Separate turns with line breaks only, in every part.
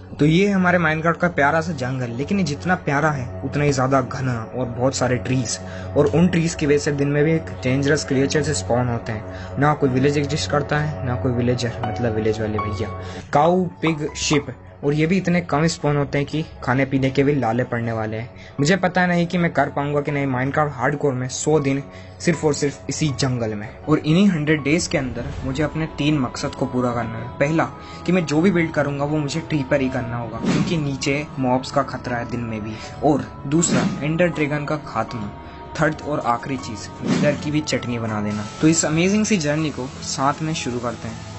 तो ये है हमारे माइनक्राफ्ट का प्यारा सा जंगल, लेकिन ये जितना प्यारा है उतना ही ज्यादा घना और बहुत सारे ट्रीज, और उन ट्रीज की वजह से दिन में भी एक डेंजरस क्रिएचर से स्पॉन होते हैं। ना कोई विलेज एग्जिस्ट करता है, ना कोई विलेजर, मतलब विलेज वाले भैया। काऊ, पिग, शिप, और ये भी इतने कम स्पॉन होते हैं कि खाने पीने के भी लाले पड़ने वाले हैं। मुझे पता नहीं कि मैं कर पाऊंगा कि नहीं माइनक्राफ्ट हार्डकोर में 100 दिन सिर्फ और सिर्फ इसी जंगल में। और इन्हीं 100 डेज के अंदर मुझे अपने 3 मकसद को पूरा करना है। पहला कि मैं जो भी बिल्ड करूंगा वो मुझे ट्री पर ही करना होगा, क्योंकि नीचे मॉब्स का खतरा है दिन में भी। और दूसरा, एंडर ड्रैगन का खात्मा। थर्ड और आखिरी चीज, विदर की भी चटनी बना देना। तो इस अमेजिंग सी जर्नी को साथ में शुरू करते हैं।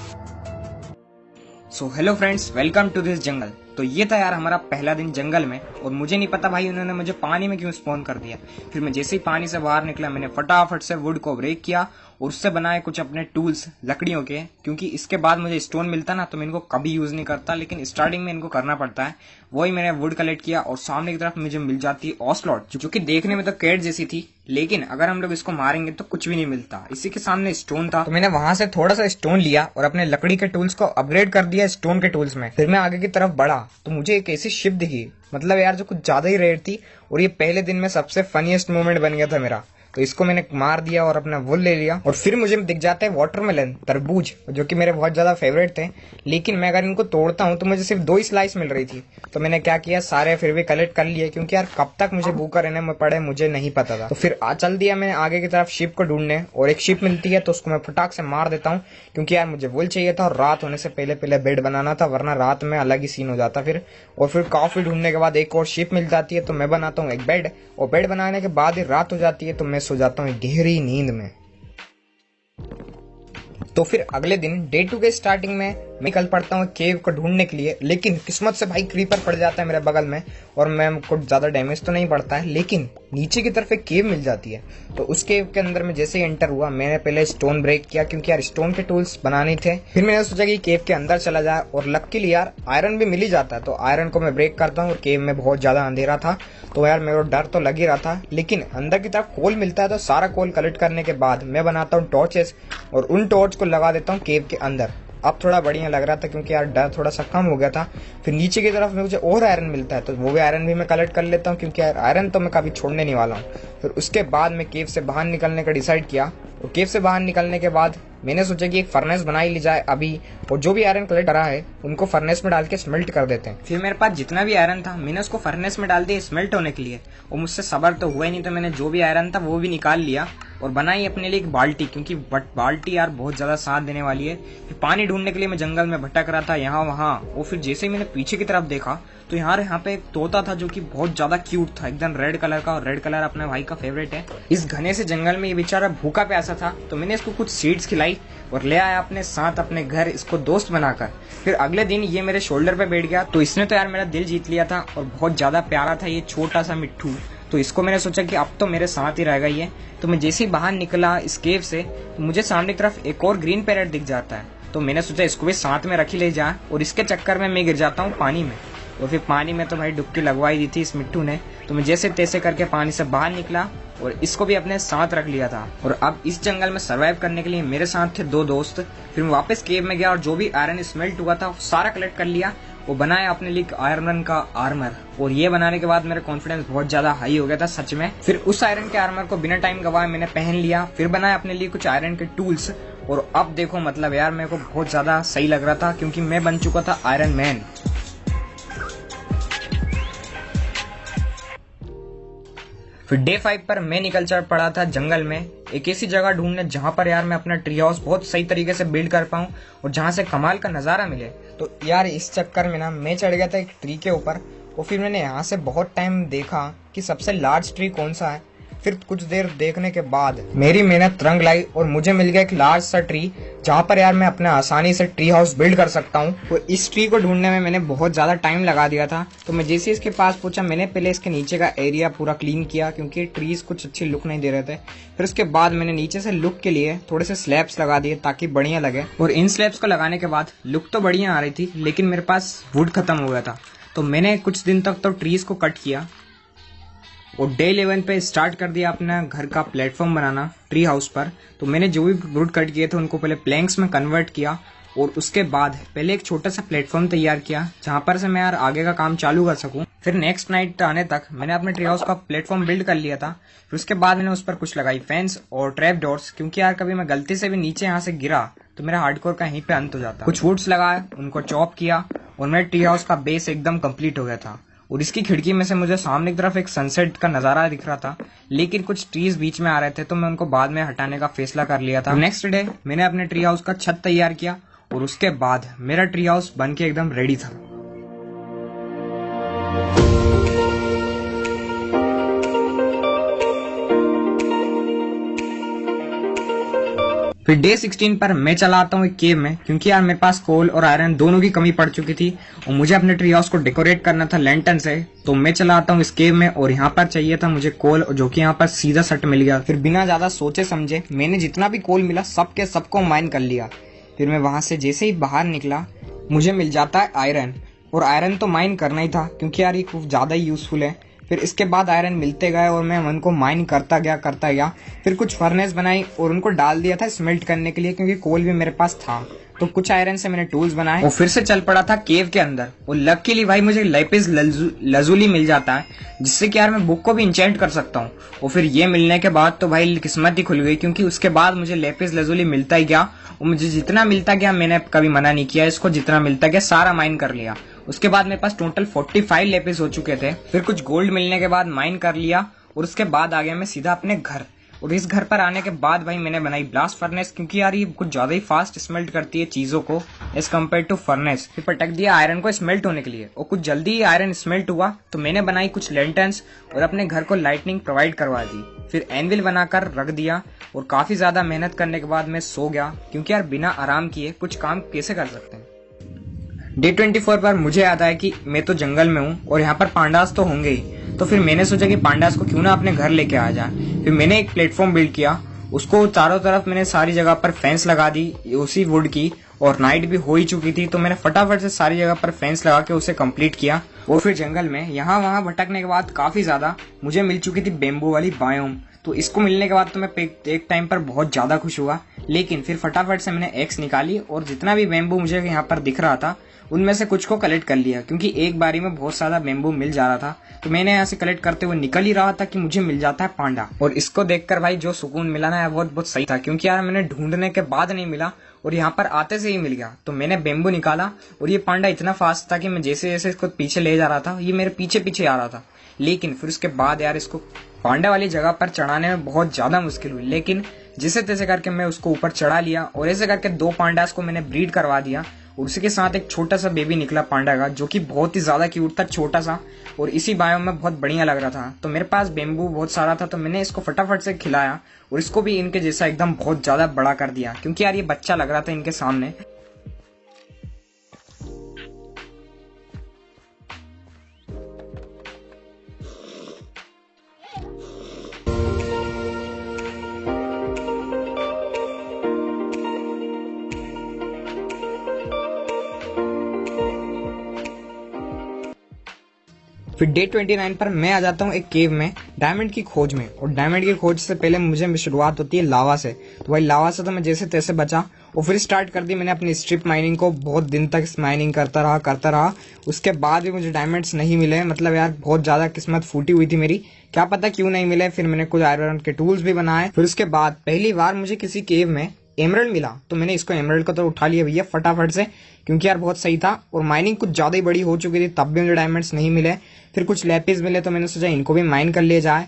So hello friends, welcome to this jungle. तो ये था यार हमारा पहला दिन जंगल में, और मुझे नहीं पता भाई उन्होंने मुझे पानी में क्यों स्पॉन कर दिया। फिर मैं जैसे ही पानी से बाहर निकला, मैंने फटाफट से वुड को ब्रेक किया और उससे बनाए कुछ अपने टूल्स लकड़ियों के, क्योंकि इसके बाद मुझे स्टोन मिलता ना तो मैं इनको कभी यूज नहीं करता, लेकिन स्टार्टिंग में इनको करना पड़ता है। वही मैंने वुड कलेक्ट किया और सामने की तरफ मुझे मिल जाती है ऑस्लॉट, जो कि देखने में तो कैट जैसी थी, लेकिन अगर हम लोग इसको मारेंगे तो कुछ भी नहीं मिलता। इसी के सामने स्टोन था, तो मैंने वहां से थोड़ा सा स्टोन लिया और अपने लकड़ी के टूल्स को अपग्रेड कर दिया स्टोन के टूल्स में। फिर मैं आगे की तरफ बढ़ा तो मुझे एक ऐसी शिप दिखी, मतलब यार जो कुछ ज्यादा ही रेयर थी, और ये पहले दिन में सबसे फनीएस्ट मोमेंट बन गया था मेरा। तो इसको मैंने मार दिया और अपना वुल ले लिया। और फिर मुझे दिख जाते हैं वाटरमेलन, तरबूज, जो कि मेरे बहुत ज्यादा फेवरेट थे, लेकिन मैं अगर इनको तोड़ता हूँ तो मुझे सिर्फ 2 ही स्लाइस मिल रही थी। तो मैंने क्या किया, सारे फिर भी कलेक्ट कर लिए, क्योंकि यार कब तक मुझे भूखा रहने में पड़े मुझे नहीं पता था। तो फिर चल दिया मैंने आगे की तरफ शिप को ढूंढने, और एक शिप मिलती है तो उसको मैं फटाक से मार देता हूँ, क्योंकि यार मुझे वुल चाहिए था और रात होने से पहले पहले बेड बनाना था, वरना रात में अलग ही सीन हो जाता फिर। और फिर काफी ढूंढने के बाद एक और शिप मिल जाती है, तो मैं बनाता हूँ एक बेड, और बेड बनाने के बाद ही रात हो जाती है, तो मैं सो जाता हूँ गहरी नींद में। तो फिर अगले दिन डे 2 के स्टार्टिंग में मैं निकल पड़ता हूँ केव को ढूंढने के लिए, लेकिन किस्मत से भाई क्रीपर पड़ जाता है मेरे बगल में, और मैं कुछ ज्यादा डैमेज तो नहीं पड़ता है, लेकिन नीचे की तरफ एक केव मिल जाती है। तो उस केव के अंदर में जैसे ही एंटर हुआ, मैंने पहले स्टोन ब्रेक किया, क्योंकि यार स्टोन के टूल्स बनाने थे। फिर मैंने सोचा कि केव के अंदर चला जाए, और लकीली यार आयरन भी मिल ही जाता है, तो आयरन को मैं ब्रेक करता हूँ। और केव में बहुत ज्यादा अंधेरा था, तो यार मेरे को डर तो लग ही रहा था, लेकिन अंदर की तरफ कोल मिलता है। तो सारा कोल कलेक्ट करने के बाद मैं बनाता हूँ टॉर्चेस, और उन टॉर्च को लगा देता हूँ केव के अंदर। अब थोड़ा बढ़िया लग रहा था, क्योंकि यार डर थोड़ा सा कम हो गया था। फिर नीचे की तरफ मुझे और आयरन मिलता है, तो वो भी आयरन भी मैं कलेक्ट कर लेता हूँ, क्योंकि यार आयरन तो मैं कभी छोड़ने नहीं वाला हूँ। फिर उसके बाद मैं केव से बाहर निकलने का डिसाइड किया, और केव से बाहर निकलने के बाद मैंने सोचा कि एक फर्नेस बनाई ली जाए अभी, और जो भी आयरन कलेक्ट करा है उनको फर्नेस में डाल के स्मेल्ट कर देते हैं। फिर मेरे पास जितना भी आयरन था मैंने उसको फर्नेस में डाल दिया स्मेल्ट होने के लिए, और मुझसे सबर तो हुआ ही नहीं, तो मैंने जो भी आयरन था वो भी निकाल लिया और बनाई अपने लिए एक बाल्टी, क्योंकि बाल्टी यार बहुत ज्यादा साथ देने वाली है। फिर पानी ढूंढने के लिए मैं जंगल में भटक रहा था यहाँ वहाँ, और फिर जैसे ही मैंने पीछे की तरफ देखा तो यहाँ पे एक तोता था, जो कि बहुत ज्यादा क्यूट था, एकदम रेड कलर का, और रेड कलर अपने भाई का फेवरेट है। इस घने से जंगल में ये बेचारा भूखा प्यासा था, तो मैंने इसको कुछ सीड्स खिलाई और ले आया अपने साथ अपने घर, इसको दोस्त बनाकर। फिर अगले दिन ये मेरे शोल्डर पे बैठ गया, तो इसने तो यार मेरा दिल जीत लिया था, और बहुत ज्यादा प्यारा था ये छोटा सा मिट्टू। तो इसको मैंने सोचा कि अब तो मेरे साथ ही रहेगा ये। तो मैं जैसे ही बाहर निकला इस केव से, तो मुझे सामने की तरफ एक और ग्रीन पैरेट दिख जाता है, तो मैंने सोचा इसको भी साथ में रख ही ले जाए, और इसके चक्कर में मैं गिर जाता हूँ पानी में। और फिर पानी में तो भाई डुबकी लगवाई दी थी इस मिट्टू ने, तो मैं जैसे तैसे करके पानी से बाहर निकला और इसको भी अपने साथ रख लिया था। और अब इस जंगल में सर्वाइव करने के लिए मेरे साथ थे 2 दोस्त। फिर मैं वापस केव में गया और जो भी आयरन स्मेल्ट हुआ था वो सारा कलेक्ट कर लिया, वो बनाया अपने लिए आयरन का आर्मर। और ये बनाने के बाद मेरा कॉन्फिडेंस बहुत ज्यादा हाई हो गया था सच में। फिर उस आयरन के आर्मर को बिना टाइम गवाए मैंने पहन लिया, फिर बनाया अपने लिए कुछ आयरन के टूल्स, और अब देखो मतलब यार मेरे को बहुत ज्यादा सही लग रहा था, क्योंकि मैं बन चुका था आयरन मैन। फिर डे 5 पर मैं निकल चल पड़ा था जंगल में, एक ऐसी जगह ढूंढने जहां पर यार मैं अपना ट्री हाउस बहुत सही तरीके से बिल्ड कर पाऊं और जहां से कमाल का नजारा मिले। तो यार इस चक्कर में ना मैं चढ़ गया था एक ट्री के ऊपर, और फिर मैंने यहाँ से बहुत टाइम देखा कि सबसे लार्ज ट्री कौन सा है। फिर कुछ देर देखने के बाद मेरी मेहनत रंग लाई और मुझे मिल गया एक लार्ज सा ट्री, जहाँ पर यार मैं अपने आसानी से ट्री हाउस बिल्ड कर सकता हूँ। तो इस ट्री को ढूंढने में मैंने बहुत ज्यादा टाइम लगा दिया था। तो मैं जैसे इसके पास पहुंचा, मैंने पहले इसके नीचे का एरिया पूरा क्लीन किया, क्योंकि ट्रीज कुछ अच्छी लुक नहीं दे रहे थे। फिर उसके बाद मैंने नीचे से लुक के लिए थोड़े से स्लैब्स लगा दिए ताकि बढ़िया लगे, और इन स्लैब्स को लगाने के बाद लुक तो बढ़िया आ रही थी, लेकिन मेरे पास वुड खत्म हो गया था। तो मैंने कुछ दिन तक तो ट्रीज को कट किया, और डे 11 पे स्टार्ट कर दिया अपना घर का प्लेटफॉर्म बनाना ट्री हाउस पर। तो मैंने जो भी वुड कट किए थे उनको पहले प्लैंक्स में कन्वर्ट किया, और उसके बाद पहले एक छोटा सा प्लेटफॉर्म तैयार किया जहां पर से मैं यार आगे का काम चालू कर सकूं। फिर नेक्स्ट नाइट आने तक मैंने अपने ट्री हाउस का प्लेटफॉर्म बिल्ड कर लिया था। फिर उसके बाद मैंने उस पर कुछ लगाई फेंस और ट्रैप डोर्स, क्योंकि यार कभी मैं गलती से भी नीचे यहाँ से गिरा तो मेरा हार्डकोर का यहीं पे अंत हो जाता। कुछ वुड्स लगाए, उनको चॉप किया और मेरे ट्री हाउस का बेस एकदम कंप्लीट हो गया था। और इसकी खिड़की में से मुझे सामने की तरफ एक सनसेट का नजारा दिख रहा था, लेकिन कुछ ट्रीज बीच में आ रहे थे तो मैं उनको बाद में हटाने का फैसला कर लिया था। नेक्स्ट डे मैंने अपने ट्री हाउस का छत तैयार किया और उसके बाद मेरा ट्री हाउस बन के एकदम रेडी था। फिर डे 16 पर मैं चला आता हूँ एक केव में, क्योंकि यार मेरे पास कोल और आयरन दोनों की कमी पड़ चुकी थी और मुझे अपने ट्री हाउस को डेकोरेट करना था लैंटर्न से। तो मैं चला आता हूँ इस केव में और यहाँ पर चाहिए था मुझे कोल, जो कि यहाँ पर सीधा सट मिल गया। फिर बिना ज्यादा सोचे समझे मैंने जितना भी कोल मिला सबके सबको माइन कर लिया। फिर मैं वहां से जैसे ही बाहर निकला मुझे मिल जाता है आयरन, और आयरन तो माइन करना ही था क्योंकि यार ये खूब ज्यादा ही यूजफुल है। फिर इसके बाद आयरन मिलते गए और मैं उनको माइन करता गया। फिर कुछ फर्नेस बनाई और उनको डाल दिया था स्मेल्ट करने के लिए, क्योंकि कोल भी मेरे पास था। तो कुछ आयरन से मैंने टूल्स बनाए और फिर से चल पड़ा था केव के अंदर। और लकीली भाई मुझे लैपिस लजुली मिल जाता है, जिससे कि यार मैं बुक को भी इंचेंट कर सकता हूँ। और फिर ये मिलने के बाद तो भाई किस्मत ही खुल गई, क्योंकि उसके बाद मुझे लैपिस लजुली मिलता ही गया और मुझे जितना मिलता गया मैंने कभी मना नहीं किया, इसको जितना मिलता गया सारा माइन कर लिया। उसके बाद मेरे पास टोटल 45 लेपिस हो चुके थे। फिर कुछ गोल्ड मिलने के बाद माइन कर लिया और उसके बाद आ गया मैं सीधा अपने घर। और इस घर पर आने के बाद भाई मैंने बनाई ब्लास्ट फर्नेस, क्योंकि यार ये कुछ ज्यादा ही फास्ट स्मेल्ट करती है चीजों को एज कम्पेयर टू फर्नेस। फिर पटक दिया आयरन को स्मेल्ट होने के लिए और कुछ जल्दी ही आयरन स्मेल्ट हुआ तो मैंने बनाई कुछ लैंटर्न्स और अपने घर को लाइटनिंग प्रोवाइड करवा दी। फिर एनविल बनाकर रख दिया और काफी ज्यादा मेहनत करने के बाद मैं सो गया, क्योंकि यार बिना आराम किए कुछ काम कैसे कर सकते हैं। डे 24 पर मुझे याद आया कि मैं तो जंगल में हूँ और यहाँ पर पांडास तो होंगे ही। तो फिर मैंने सोचा कि पांडास को क्यों ना अपने घर लेके आ जाए। फिर मैंने एक प्लेटफॉर्म बिल्ड किया, उसको चारों तरफ मैंने सारी जगह पर फेंस लगा दी उसी वुड की, और नाइट भी हो ही चुकी थी तो मैंने फटाफट से सारी जगह पर फेंस लगा के उसे कंप्लीट किया। और फिर जंगल में यहाँ वहाँ भटकने के बाद काफी ज्यादा मुझे मिल चुकी थी बेम्बू वाली बायोम। तो इसको मिलने के बाद तो मैं एक टाइम पर बहुत ज्यादा खुश हुआ, लेकिन फिर फटाफट से मैंने एक्स निकाली और जितना भी बेम्बू मुझे यहाँ पर दिख रहा था उनमें से कुछ को कलेक्ट कर लिया, क्योंकि एक बारी में बहुत सारा बेम्बू मिल जा रहा था। तो मैंने यहाँ से कलेक्ट करते हुए निकल ही रहा था कि मुझे मिल जाता है पांडा। और इसको देखकर भाई जो सुकून मिला ना बहुत बहुत सही था, क्योंकि यार मैंने ढूंढने के बाद नहीं मिला और यहाँ पर आते से ही मिल गया। तो मैंने बेम्बू निकाला और ये पांडा इतना फास्ट था कि मैं जैसे जैसे इसको पीछे ले जा रहा था ये मेरे पीछे पीछे आ रहा था। लेकिन फिर उसके बाद यार इसको पांडा वाली जगह पर चढ़ाने में बहुत ज्यादा मुश्किल हुई, लेकिन जैसे तैसे करके मैं उसको ऊपर चढ़ा लिया और ऐसे करके 2 पांडास को मैंने ब्रीड करवा दिया। और उसी के साथ एक छोटा सा बेबी निकला पांडा का, जो कि बहुत ही ज्यादा क्यूट था, छोटा सा, और इसी बायोम में बहुत बढ़िया लग रहा था। तो मेरे पास बेम्बू बहुत सारा था तो मैंने इसको फटाफट से खिलाया और इसको भी इनके जैसा एकदम बहुत ज्यादा बड़ा कर दिया, क्योंकि यार ये बच्चा लग रहा था इनके सामने। फिर डे 29 पर मैं आ जाता हूँ एक केव में डायमंड की खोज में। और डायमंड की खोज से पहले मुझे शुरुआत होती है लावा से। तो भाई लावा से तो मैं जैसे तैसे बचा और फिर स्टार्ट कर दी मैंने अपनी स्ट्रिप माइनिंग को। बहुत दिन तक माइनिंग करता रहा। उसके बाद भी मुझे डायमंड्स नहीं मिले, मतलब यार बहुत ज्यादा किस्मत फूटी हुई थी मेरी, क्या पता क्यों नहीं मिले। फिर मैंने कुछ आयरन के टूल्स भी बनाए। फिर उसके बाद पहली बार मुझे किसी केव में एमरल्ड मिला तो मैंने इसको एमरल्ड को तो उठा लिया भैया फटाफट से, क्योंकि यार बहुत सही था। और माइनिंग कुछ ज्यादा ही बड़ी हो चुकी थी तब भी मुझे डायमंड्स नहीं मिले। फिर कुछ लेपिस मिले तो मैंने सोचा इनको भी माइन कर लिया जाए।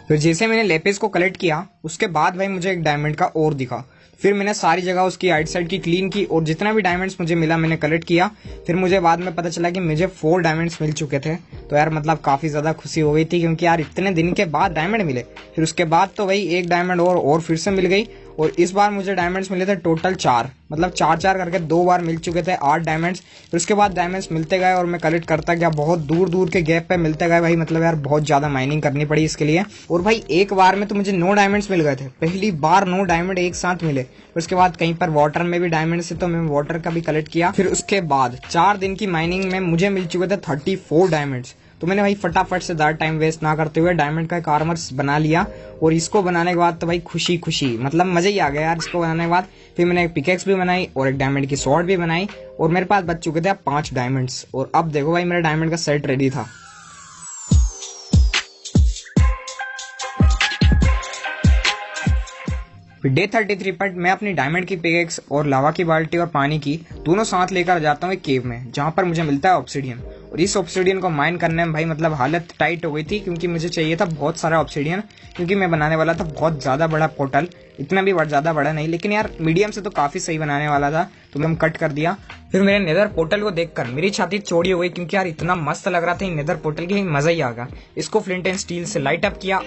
फिर जैसे मैंने लेपिस को कलेक्ट किया उसके बाद भाई मुझे एक डायमंड का और दिखा। फिर मैंने सारी जगह उसकी आइट साइड की क्लीन की और जितना भी डायमंड्स मुझे मिला मैंने कलेक्ट किया। फिर मुझे बाद में पता चला कि मुझे 4 डायमंड्स मिल चुके थे। तो यार मतलब काफी ज्यादा खुशी हो गई थी, क्योंकि यार इतने दिन के बाद डायमंड मिले। फिर उसके बाद तो भाई एक डायमंड और फिर से मिल गई और इस बार मुझे डायमंड्स मिले थे टोटल 4, मतलब 4 करके 2 बार मिल चुके थे 8 डायमंड्स। फिर उसके बाद डायमंड्स मिलते गए और मैं कलेक्ट करता गया, बहुत दूर दूर के गैप पे मिलते गए भाई। मतलब यार बहुत ज्यादा माइनिंग करनी पड़ी इसके लिए। और भाई एक बार में तो मुझे 9 डायमंड्स मिल गए थे, पहली बार 9 डायमंड एक साथ मिले। फिर उसके बाद कहीं पर वाटर में भी डायमंड से तो मैं वाटर का भी कलेक्ट किया। फिर उसके बाद 4 दिन की माइनिंग में मुझे मिल चुके थे 34 डायमंड्स। तो मैंने भाई फटाफट से ज्यादा टाइम वेस्ट ना करते हुए डायमंड का एक आर्मर बना लिया। और इसको बनाने के बाद तो भाई खुशी मतलब मजा ही आ गया यार इसको बनाने के बाद। फिर मैंने एक पिकेक्स भी बनाई और एक डायमंड की स्वॉर्ड भी बनाई और मेरे पास बच चुके थे अब 5 डायमंड्स। और अब देखो भाई मेरा डायमंड का सेट रेडी था। फिर डे 33 पर मैं अपनी डायमंड की पिकेक्स और लावा की बाल्टी और पानी की दोनों साथ लेकर जाता हूँ एक केव में, जहाँ पर मुझे मिलता है ऑब्सिडियन। और इस ऑब्सिडियन को माइन करने में भाई मतलब हालत टाइट हो गई थी, क्योंकि मुझे चाहिए था बहुत सारा ऑब्सिडियन, क्योंकि मैं बनाने वाला था बहुत ज़्यादा बड़ा पोर्टल। इतना भी ज़्यादा बड़ा नहीं, लेकिन यार मीडियम से तो काफ़ी सही बनाने वाला था, तो मैं कट कर दिया। फिर मेरे नेदर पोर्टल को देखकर मेरी छाती चौड़ी हो गई, क्योंकि यार इतना मस्त लग रहा था नेदर पोर्टल की, मज़ा ही आ गया। इसको फ्लिंट एंड स्टील से लाइट अप किया।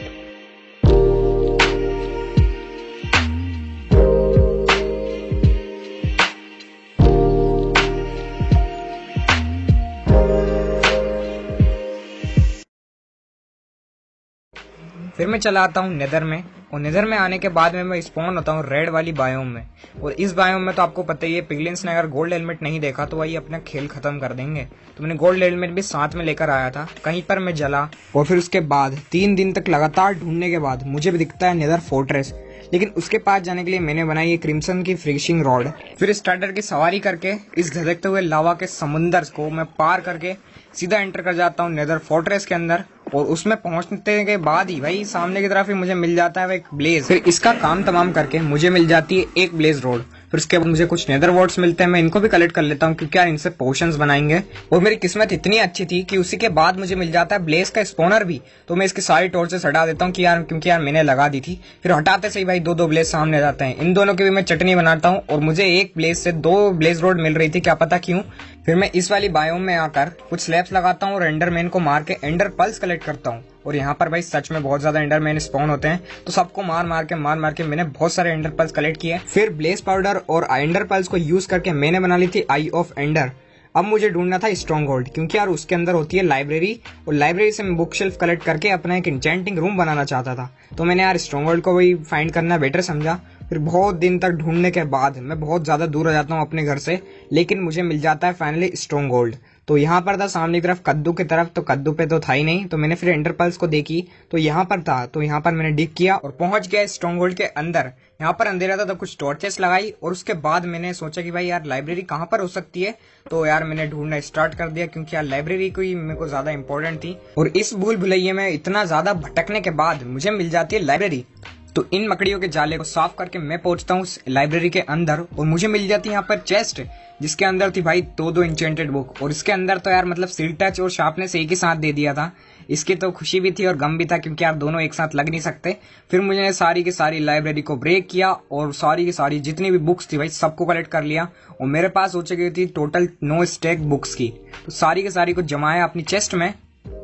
फिर मैं चला आता हूँ नेदर में, और नेदर में आने के बाद में मैं स्पॉन होता हूँ रेड वाली बायोम में। और इस बायोम में तो आपको पता ही है, पिगलिन्स ने अगर गोल्ड हेलमेट नहीं देखा तो वही अपना खेल खत्म कर देंगे। तो मैंने गोल्ड हेलमेट भी साथ में लेकर आया था। कहीं पर मैं जला, और फिर उसके बाद 3 दिन तक लगातार ढूंढने के बाद मुझे भी दिखता है नेदर फोर्ट्रेस। लेकिन उसके पास जाने के लिए मैंने बनाई ये क्रिम्सन की फिशिंग रॉड। फिर स्टार्टर की सवारी करके इस धधकते हुए लावा के समुंदर को मैं पार करके सीधा एंटर कर जाता हूँ नेदर फोर्ट्रेस के अंदर। और उसमें पहुंचने के बाद ही भाई सामने की तरफ ही मुझे मिल जाता है एक ब्लेज। फिर इसका काम तमाम करके मुझे मिल जाती है एक ब्लेज रोड। फिर उसके बाद मुझे कुछ नेदर वॉर्ड्स मिलते हैं, मैं इनको भी कलेक्ट कर लेता हूँ, क्योंकि यार इनसे पोशंस बनाएंगे। और मेरी किस्मत इतनी अच्छी थी कि उसी के बाद मुझे मिल जाता है ब्लेज का स्पॉनर भी। तो मैं इसकी सारी टॉर्चेस हटा देता हूँ, क्योंकि यार मैंने लगा दी थी। फिर हटाते से ही भाई 2 ब्लेज सामने आ जाते हैं। इन दोनों की भी मैं चटनी बनाता हूँ, और मुझे एक ब्लेज से 2 ब्लेज रोड मिल रही थी, क्या पता क्यों। फिर मैं इस वाली बायोम में आकर कुछ स्लैब्स लगाता हूँ और एंडरमैन को मार के एंडर पल्स कलेक्ट करता हूँ। और यहाँ पर भाई सच में बहुत ज्यादा एंडरमैन स्पॉन होते हैं, तो सबको मार मार के मैंने बहुत सारे एंडर पल्स कलेक्ट किए। फिर ब्लेज पाउडर और एंडर पल्स को यूज करके मैंने बना ली थी आई ऑफ एंडर। अब मुझे ढूंढना था स्ट्रॉन्ग होल्ड, क्योंकि यार उसके अंदर होती है लाइब्रेरी, और लाइब्रेरी से मैं बुक शेल्फ कलेक्ट करके अपना एक इंचेंटिंग रूम बनाना चाहता था। तो मैंने यार स्ट्रॉन्ग होल्ड को वही फाइंड करना बेटर समझा। फिर बहुत दिन तक ढूंढने के बाद मैं बहुत ज्यादा दूर हो जाता हूँ अपने घर से, लेकिन मुझे मिल जाता है फाइनली स्ट्रॉन्ग होल्ड। तो यहाँ पर था सामने की तरफ कद्दू की तरफ, तो कद्दू पे तो था ही नहीं, तो मैंने फिर एंडर पल्स को देखी तो यहाँ पर था। तो यहाँ पर मैंने डिग किया और पहुंच गया स्ट्रॉन्ग होल्ड के अंदर। यहाँ पर अंधेरा था तो कुछ टॉर्चेस लगाई, और उसके बाद मैंने सोचा कि भाई यार लाइब्रेरी कहाँ पर हो सकती है। तो यार मैंने ढूंढना स्टार्ट कर दिया, क्योंकि यार लाइब्रेरी कोई मेरे को ज्यादा इंपॉर्टेंट थी। और इस भूल भुलैया में इतना ज्यादा भटकने के बाद मुझे मिल जाती है लाइब्रेरी। तो इन मकड़ियों के जाले को साफ करके मैं पहुंचता हूँ लाइब्रेरी के अंदर, और मुझे मिल जाती है यहाँ पर चेस्ट, जिसके अंदर थी भाई 2 इंचेंटेड बुक। और इसके अंदर तो यार मतलब सील टच और शार्पनेस एक ही साथ दे दिया था। इसकी तो खुशी भी थी और गम भी था, क्योंकि यार दोनों एक साथ लग नहीं सकते। फिर मुझे सारी की सारी लाइब्रेरी को ब्रेक किया, और सारी की सारी जितनी भी बुक्स थी भाई सबको कलेक्ट कर लिया। और मेरे पास हो चुकी थी टोटल 9 स्टैक बुक्स की। तो सारी की सारी को जमाया अपनी चेस्ट में।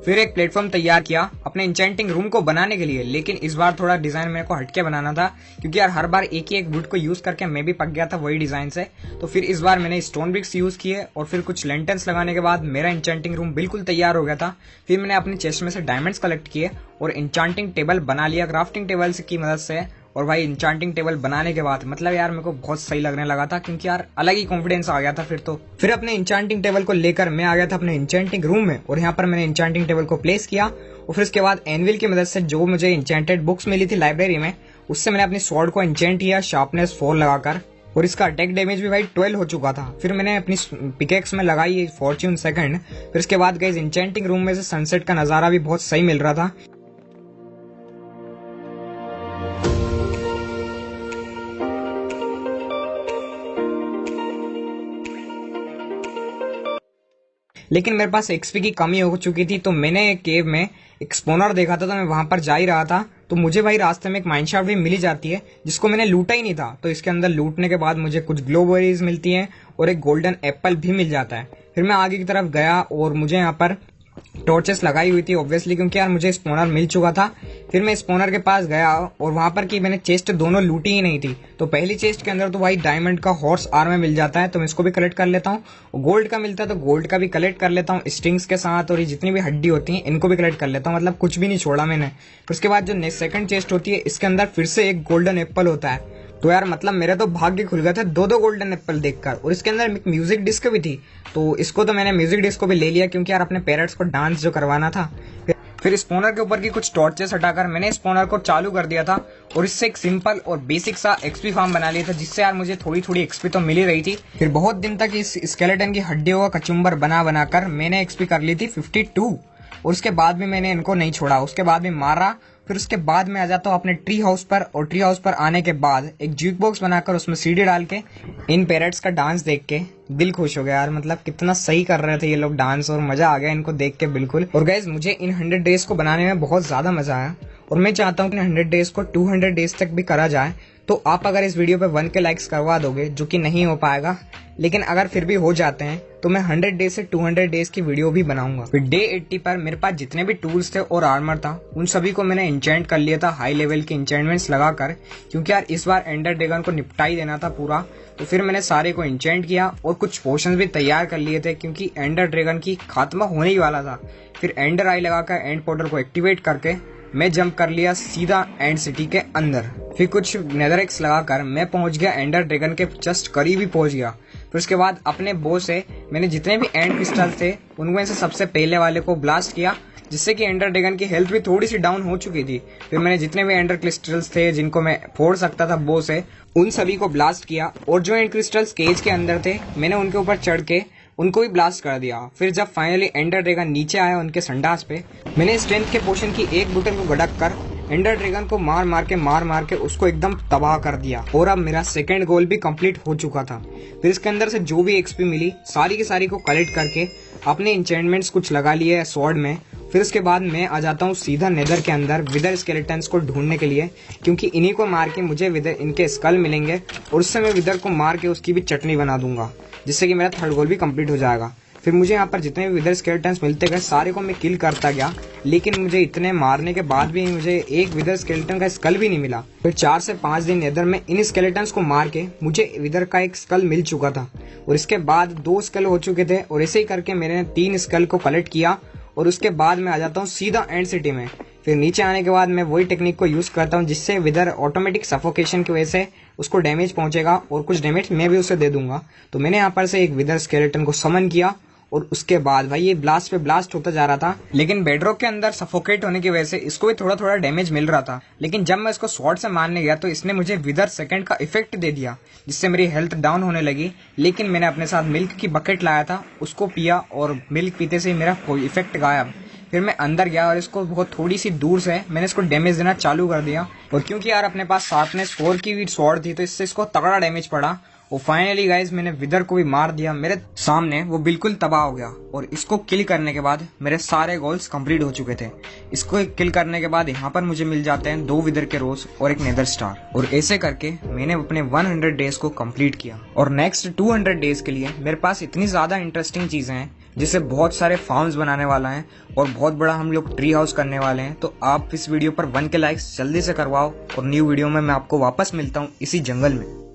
फिर एक प्लेटफॉर्म तैयार किया अपने इंचेंटिंग रूम को बनाने के लिए, लेकिन इस बार थोड़ा डिजाइन मेरे को हटके बनाना था, क्योंकि यार हर बार एक ही एक वुड को यूज करके मैं भी पक गया था वही डिजाइन से। तो फिर इस बार मैंने स्टोन ब्रिक्स यूज किए, और फिर कुछ लेंटन्स लगाने के बाद मेरा इंचेंटिंग रूम बिल्कुल तैयार हो गया था। फिर मैंने अपनी चेस्ट में से डायमंड्स कलेक्ट किए और इंचेंटिंग टेबल बना लिया क्राफ्टिंग टेबल की मदद से। और भाई इंचेंटिंग टेबल बनाने के बाद मतलब यार मेरे को बहुत सही लगने लगा था, क्योंकि यार अलग ही कॉन्फिडेंस आ गया था। फिर अपने इंचेंटिंग टेबल को लेकर मैं आ गया था अपने इंचेंटिंग रूम में, और यहाँ पर मैंने इंचेंटिंग टेबल को प्लेस किया। और फिर उसके बाद एनविल की मदद से जो मुझे इंचेंटेड बुक्स मिली थी लाइब्रेरी में, उससे मैंने अपनी स्वॉर्ड को इंचेंट किया शार्पनेस 4 लगाकर, और इसका अटैक डैमेज भी भाई 12 हो चुका था। फिर मैंने अपनी पिकेक्स में लगाई फॉर्च्यून सेकंड। फिर उसके बाद गाइस इंचेंटिंग रूम में से सनसेट का नजारा भी बहुत सही मिल रहा था। लेकिन मेरे पास एक्सपी की कमी हो चुकी थी, तो मैंने एक केव में एक स्पॉनर देखा था, तो मैं वहां पर जा ही रहा था। तो मुझे भाई रास्ते में एक माइनशाफ्ट भी मिली जाती है, जिसको मैंने लूटा ही नहीं था। तो इसके अंदर लूटने के बाद मुझे कुछ ग्लोबेरीज मिलती हैं और एक गोल्डन एप्पल भी मिल जाता है। फिर मैं आगे की तरफ गया और मुझे यहाँ पर टॉर्चेस लगाई हुई थी ऑब्वियसली, क्योंकि यार मुझे स्पॉनर मिल चुका था। फिर मैं स्पॉनर के पास गया और वहां पर की मैंने चेस्ट दोनों लूटी ही नहीं थी। तो पहली चेस्ट के अंदर तो भाई डायमंड का हॉर्स आर्मर मिल जाता है, तो मैं इसको भी कलेक्ट कर लेता हूँ। गोल्ड का मिलता है तो गोल्ड का भी कलेक्ट कर लेता हूँ स्ट्रिंग्स के साथ, और ये जितनी भी हड्डी होती है इनको भी कलेक्ट कर लेता हूँ, मतलब कुछ भी नहीं छोड़ा मैंने। फिर उसके बाद जो सेकंड चेस्ट होती है इसके अंदर फिर से एक गोल्डन एप्पल होता है। तो यार मतलब मेरा तो भाग्य खुल गया था 2 गोल्डन एप्पल देखकर। और इसके अंदर एक म्यूजिक डिस्क भी थी, तो इसको तो मैंने म्यूजिक डिस्क को भी ले लिया, क्योंकि यार अपने पेरेंट्स को डांस जो करवाना था। फिर स्पॉनर के ऊपर की कुछ टॉर्चेस हटाकर मैंने स्पॉनर को चालू कर दिया था और इससे एक सिंपल और बेसिक सा एक्सपी फार्म बना लिया था, जिससे यार मुझे थोड़ी थोड़ी एक्सपी तो मिल ही रही थी। फिर बहुत दिन तक इस स्केलेटन की हड्डियों का कचुम्बर बना बनाकर मैंने एक्सपी कर ली थी 52 और उसके बाद भी मैंने इनको नहीं छोड़ा, उसके बाद भी मारा। फिर उसके बाद मैं आ जाता हूँ अपने ट्री हाउस पर और ट्री हाउस पर आने के बाद एक ज्यूक बॉक्स बनाकर उसमें सीडी डाल के इन पैरट्स का डांस देख के दिल खुश हो गया यार। मतलब कितना सही कर रहे थे ये लोग डांस और मजा आ गया इनको देख के बिल्कुल। और गाइज मुझे इन 100 डेज को बनाने में बहुत ज्यादा मजा आया और मैं चाहता हूँ कि 100 डेज को 200 डेज तक भी करा जाए। तो आप अगर इस वीडियो पे 1 के लाइक्स करवा दोगे, जो कि नहीं हो पाएगा, लेकिन अगर फिर भी हो जाते हैं तो मैं 100 डेज से 200 डेज की वीडियो भी बनाऊंगा। फिर डे 80 पर मेरे पास जितने भी टूल्स थे और आर्मर था उन सभी को मैंने इंचेंट कर लिया था हाई लेवल के इंचेंटमेंट्स लगाकर, क्योंकि यार इस बार एंडर ड्रैगन को निपटा ही देना था पूरा। तो फिर मैंने सारे को इंचेंट किया और कुछ पोशंस भी तैयार कर लिए थे, क्योंकि एंडर ड्रैगन की खात्मा होने ही वाला था। फिर एंडर आई लगाकर एंड पाउडर को एक्टिवेट करके मैं जंप कर लिया सीधा एंड सिटी के अंदर। फिर कुछ नेदरएक्स लगाकर मैं पहुंच गया एंडर ड्रैगन के जस्ट करीब ही पहुंच गया। फिर उसके बाद अपने बो से मैंने जितने भी एंड क्रिस्टल थे उनमें से सबसे पहले वाले को ब्लास्ट किया, जिससे कि एंडर ड्रैगन की हेल्थ भी थोड़ी सी डाउन हो चुकी थी। फिर मैंने जितने भी एंडर क्रिस्टल्स थे जिनको मैं फोड़ सकता था बो से, उन सभी को ब्लास्ट किया और जो एंड क्रिस्टल्स केज के अंदर थे मैंने उनके ऊपर चढ़ के उनको भी ब्लास्ट कर दिया। फिर जब फाइनली एंडर ड्रैगन नीचे आया उनके संडास पे, मैंने स्ट्रेंथ के पोशन की एक बोतल को गड़क कर एंडर ड्रैगन को मार मार के उसको एकदम तबाह कर दिया और अब मेरा सेकंड गोल भी कंप्लीट हो चुका था। फिर इसके अंदर से जो भी एक्सपी मिली सारी की सारी को कलेक्ट करके अपने इंचेंटमेंट्स कुछ लगा लिए स्वॉर्ड में। फिर उसके बाद मैं आ जाता हूँ सीधा नेदर के अंदर विदर स्केलेटन्स को ढूंढने के लिए, क्योंकि इन्हीं को मार के मुझे विदर इनके स्कल मिलेंगे और उससे मैं विदर को मार के उसकी भी चटनी बना दूंगा, जिससे कि मेरा थर्ड गोल भी कंप्लीट हो जाएगा। फिर मुझे यहाँ पर जितने भी विदर स्केलेटन्स मिलते गए सारे को मैं किल करता गया, लेकिन मुझे इतने मारने के बाद भी मुझे एक विदर स्केलेटन का स्कल भी नहीं मिला। फिर 4 से 5 दिन नेदर में इन स्केलेटन्स को मार के मुझे विदर का एक स्कल मिल चुका था और इसके बाद 2 स्कल हो चुके थे और ऐसे ही करके मैंने 3 स्कल को कलेक्ट किया और उसके बाद मैं आ जाता हूँ सीधा एंड सिटी में। फिर नीचे आने के बाद मैं वही टेक्निक को यूज करता हूँ जिससे विदर ऑटोमेटिक सफोकेशन की वजह से उसको डैमेज पहुंचेगा और कुछ डैमेज मैं भी उसे दे दूंगा। तो मैंने यहाँ पर से एक विदर स्केलेटन को समन किया और उसके बाद भाई ये ब्लास्ट पे ब्लास्ट होता जा रहा था, लेकिन बेडरॉक के अंदर सफोकेट होने की वजह से इसको भी थोड़ा थोड़ा डैमेज मिल रहा था। लेकिन जब मैं इसको स्वॉर्ड से मारने गया तो इसने मुझे विदर सेकंड का इफेक्ट दे दिया, जिससे मेरी हेल्थ डाउन होने लगी। लेकिन मैंने अपने साथ मिल्क की बकेट लाया था, उसको पिया और मिल्क पीते से ही मेरा कोई इफेक्ट गायब। फिर मैं अंदर गया और इसको बहुत थोड़ी सी दूर से मैंने इसको डैमेज देना चालू कर दिया और क्योंकि यार अपने पास शार्पनेस 4 की स्वॉर्ड थी तो इससे इसको तगड़ा डैमेज पड़ा और फाइनली गाइज मैंने विदर को भी मार दिया मेरे सामने। वो बिल्कुल तबाह हो गया और इसको किल करने के बाद मेरे सारे गोल्स कंप्लीट हो चुके थे। इसको किल करने के बाद यहाँ पर मुझे मिल जाते हैं 2 विदर के रोज और एक नेदर स्टार, और ऐसे करके मैंने अपने 100 डेज को कंप्लीट किया। और नेक्स्ट 200 डेज के लिए मेरे पास इतनी ज्यादा इंटरेस्टिंग चीजें हैं, जिससे बहुत सारे फार्म्स बनाने वाला है और बहुत बड़ा हम लोग ट्री हाउस करने वाले हैं। तो आप इस वीडियो पर 1 के लाइक्स जल्दी से करवाओ और न्यू वीडियो में मैं आपको वापस मिलता हूँ इसी जंगल में।